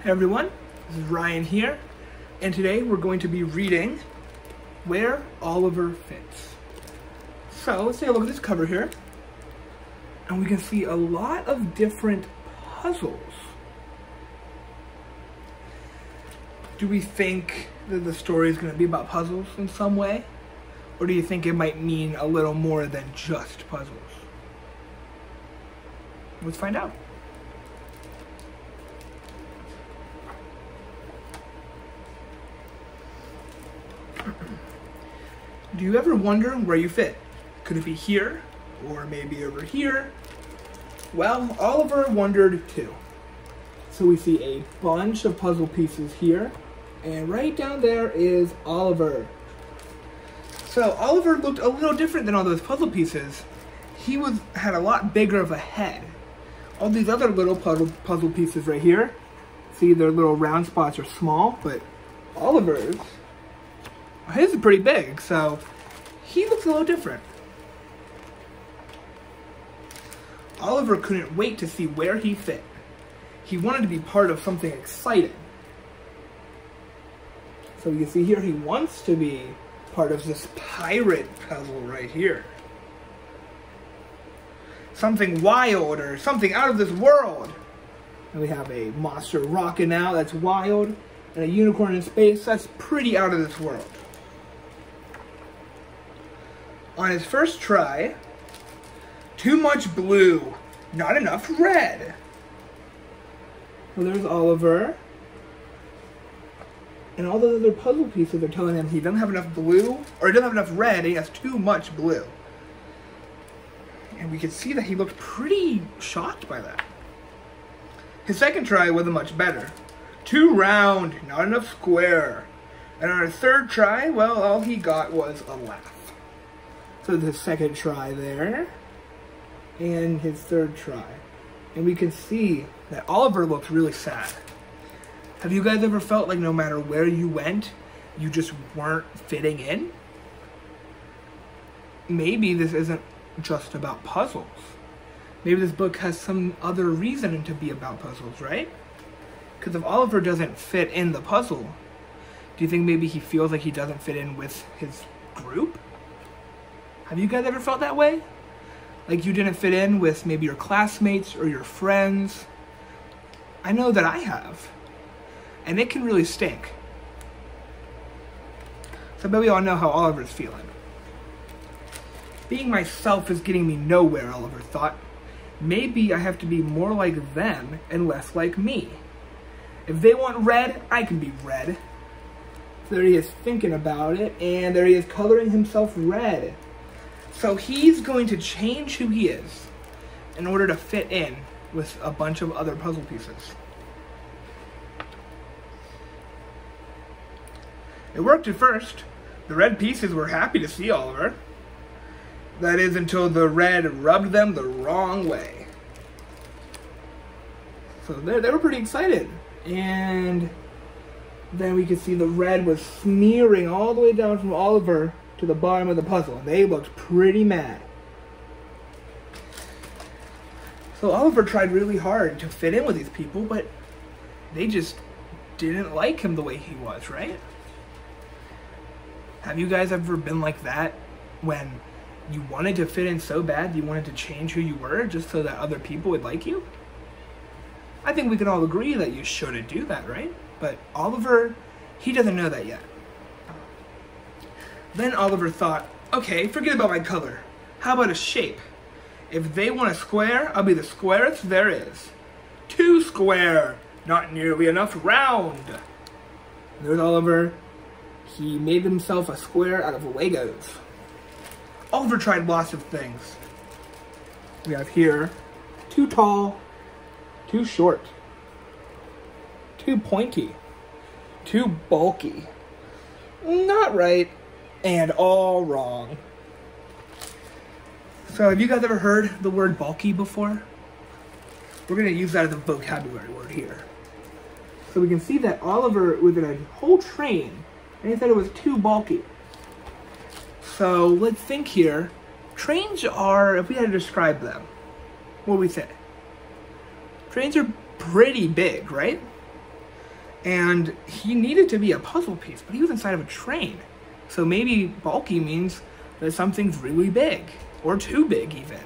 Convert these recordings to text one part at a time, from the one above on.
Hey everyone, this is Ryan here, and today we're going to be reading Where Oliver Fits. So let's take a look at this cover here, and we can see a lot of different puzzles. Do we think that the story is going to be about puzzles in some way? Or do you think it might mean a little more than just puzzles? Let's find out. Do you ever wonder where you fit? Could it be here? Or maybe over here? Well, Oliver wondered too. So we see a bunch of puzzle pieces here, and right down there is Oliver. So Oliver looked a little different than all those puzzle pieces. He had a lot bigger of a head. All these other little puzzle pieces right here, see their little round spots are small, but Oliver's, his is pretty big, so he looks a little different. Oliver couldn't wait to see where he fit. He wanted to be part of something exciting. So you see here, he wants to be part of this pirate puzzle right here. Something wild or something out of this world. And we have a monster rocking out, that's wild, and a unicorn in space, that's pretty out of this world. On his first try, too much blue, not enough red. Well, there's Oliver. And all those other puzzle pieces are telling him he doesn't have enough blue, or he doesn't have enough red, and he has too much blue. And we can see that he looked pretty shocked by that. His second try wasn't much better. Too round, not enough square. And on his third try, well, all he got was a laugh. So the second try there, and his third try. And we can see that Oliver looks really sad. Have you guys ever felt like no matter where you went, you just weren't fitting in? Maybe this isn't just about puzzles. Maybe this book has some other reason to be about puzzles, right? Because if Oliver doesn't fit in the puzzle, do you think maybe he feels like he doesn't fit in with his group? Have you guys ever felt that way? Like you didn't fit in with maybe your classmates or your friends? I know that I have. And it can really stink. So I bet we all know how Oliver's feeling. Being myself is getting me nowhere, Oliver thought. Maybe I have to be more like them and less like me. If they want red, I can be red. So there he is thinking about it, and there he is coloring himself red. So he's going to change who he is in order to fit in with a bunch of other puzzle pieces. It worked at first. The red pieces were happy to see Oliver. That is, until the red rubbed them the wrong way. So they were pretty excited. And then we could see the red was smearing all the way down from Oliver to the bottom of the puzzle. And they looked pretty mad. So Oliver tried really hard to fit in with these people, but they just didn't like him the way he was, right? Have you guys ever been like that when you wanted to fit in so bad, you wanted to change who you were just so that other people would like you? I think we can all agree that you shouldn't do that, right? But Oliver, he doesn't know that yet. Then Oliver thought, okay, forget about my color. How about a shape? If they want a square, I'll be the squarest there is. Too square, not nearly enough round. There's Oliver. He made himself a square out of Legos. Oliver tried lots of things. We have here, too tall, too short, too pointy, too bulky, not right, and all wrong. So have you guys ever heard the word bulky before? We're going to use that as a vocabulary word here. So we can see that Oliver was in a whole train, and he said it was too bulky. So let's think here. Trains are, if we had to describe them, what would we say? Trains are pretty big, right? And he needed to be a puzzle piece, but he was inside of a train. So maybe bulky means that something's really big, or too big even.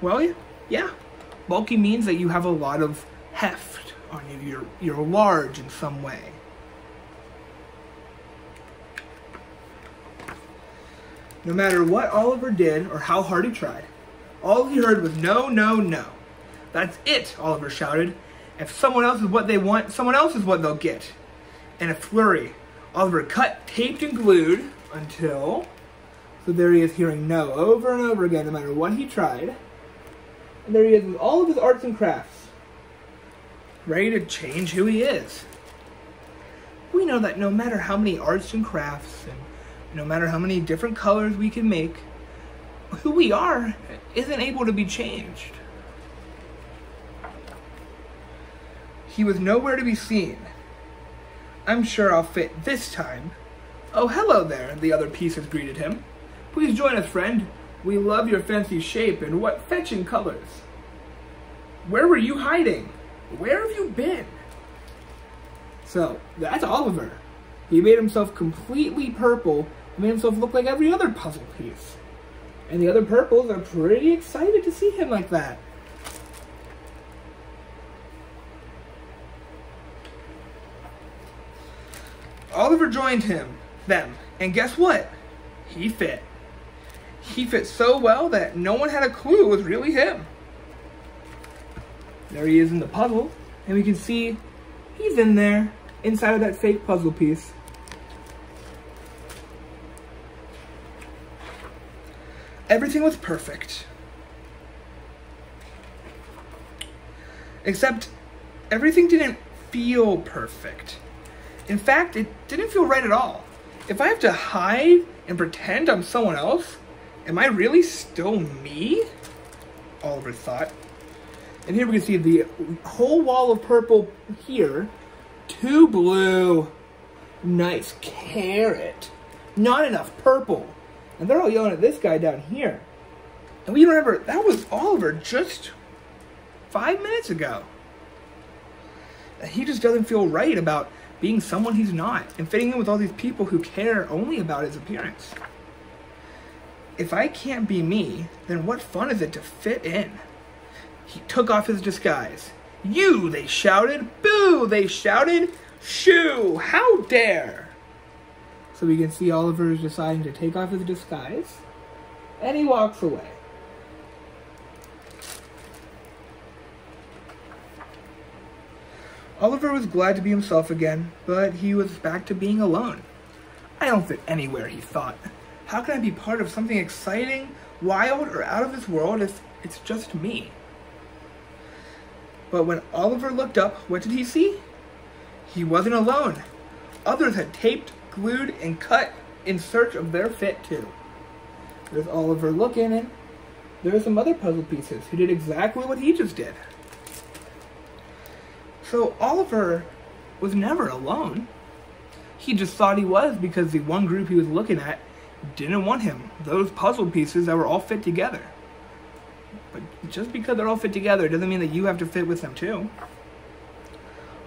Well, yeah, bulky means that you have a lot of heft on you. You're large in some way. No matter what Oliver did or how hard he tried, all he heard was no, no, no. That's it, Oliver shouted. If someone else is what they want, someone else is what they'll get. In a flurry, Oliver cut, taped, and glued until... So there he is hearing no over and over again, no matter what he tried. And there he is with all of his arts and crafts, ready to change who he is. We know that no matter how many arts and crafts, and no matter how many different colors we can make, who we are isn't able to be changed. He was nowhere to be seen. I'm sure I'll fit this time. Oh, hello there, the other pieces greeted him. Please join us, friend. We love your fancy shape and what fetching colors. Where were you hiding? Where have you been? So, that's Oliver. He made himself completely purple and made himself look like every other puzzle piece. And the other purples are pretty excited to see him like that. Oliver joined them, and guess what? He fit. He fit so well that no one had a clue it was really him. There he is in the puzzle, and we can see he's in there, inside of that fake puzzle piece. Everything was perfect. Except, everything didn't feel perfect. In fact, it didn't feel right at all. If I have to hide and pretend I'm someone else, am I really still me? Oliver thought. And here we can see the whole wall of purple here. 2 blue. Nice carrot. Not enough purple. And they're all yelling at this guy down here. And we remember, that was Oliver just 5 minutes ago. And he just doesn't feel right about being someone he's not, and fitting in with all these people who care only about his appearance. If I can't be me, then what fun is it to fit in? He took off his disguise. You, they shouted. Boo, they shouted. Shoo, how dare. So we can see Oliver is deciding to take off his disguise, and he walks away. Oliver was glad to be himself again, but he was back to being alone. I don't fit anywhere, he thought. How can I be part of something exciting, wild, or out of this world if it's just me? But when Oliver looked up, what did he see? He wasn't alone. Others had taped, glued, and cut in search of their fit too. There's Oliver looking, and there's some other puzzle pieces who did exactly what he just did. So Oliver was never alone. He just thought he was because the one group he was looking at didn't want him. Those puzzle pieces that were all fit together. But just because they're all fit together doesn't mean that you have to fit with them too.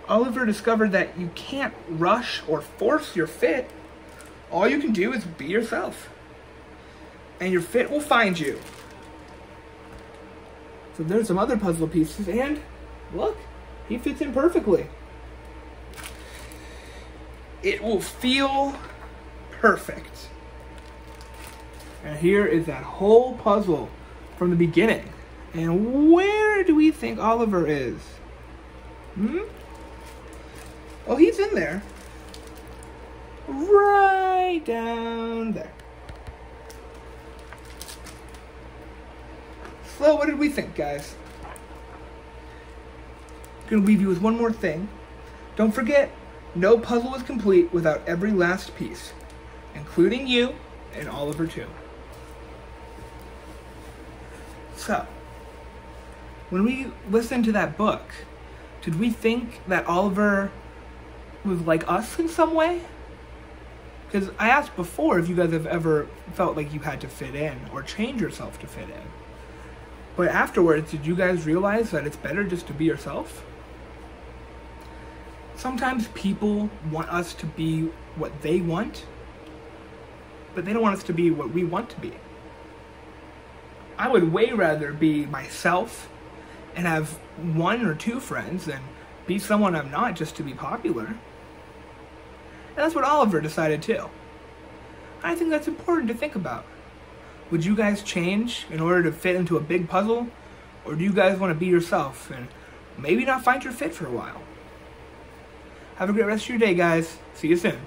Oliver discovered that you can't rush or force your fit. All you can do is be yourself. And your fit will find you. So there's some other puzzle pieces, and look. He fits in perfectly. It will feel perfect. And here is that whole puzzle from the beginning. And where do we think Oliver is? Oh, he's in there. Right down there. So what did we think, guys? Gonna leave you with one more thing. Don't forget, no puzzle is complete without every last piece, including you and Oliver too. So, when we listened to that book, did we think that Oliver was like us in some way? Because I asked before if you guys have ever felt like you had to fit in or change yourself to fit in. But afterwards, did you guys realize that it's better just to be yourself? Sometimes people want us to be what they want, but they don't want us to be what we want to be. I would way rather be myself and have 1 or 2 friends than be someone I'm not just to be popular. And that's what Oliver decided too. I think that's important to think about. Would you guys change in order to fit into a big puzzle? Or do you guys want to be yourself and maybe not find your fit for a while? Have a great rest of your day, guys. See you soon.